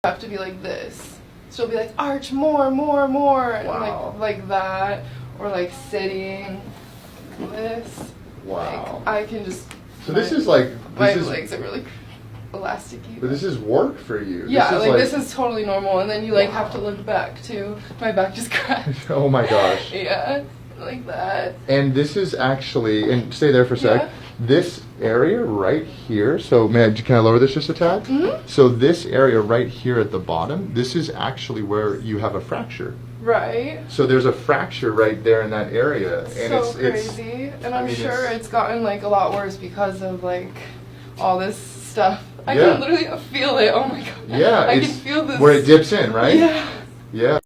have to be like this. She'll be like, arch more, more, more, and Wow. like that, or like sitting like this. Wow. Like, I can just. So this is like my legs are really elasticy. But this is work for you. Yeah, this is this is totally normal, and then you like have to look back too. My back just cracked. Oh my gosh. Yeah, like that. And this is actually, and stay there for a sec. Yeah. This area right here. So can I lower this just a tad? Mm-hmm. So this area right here at the bottom. This is actually where you have a fracture. Right. So there's a fracture right there in that area, and So crazy. And I'm sure it's gotten like a lot worse because of like all this stuff. I can literally feel it. Oh my god. Yeah, I can feel this. where it dips in, right? Yeah. Yeah.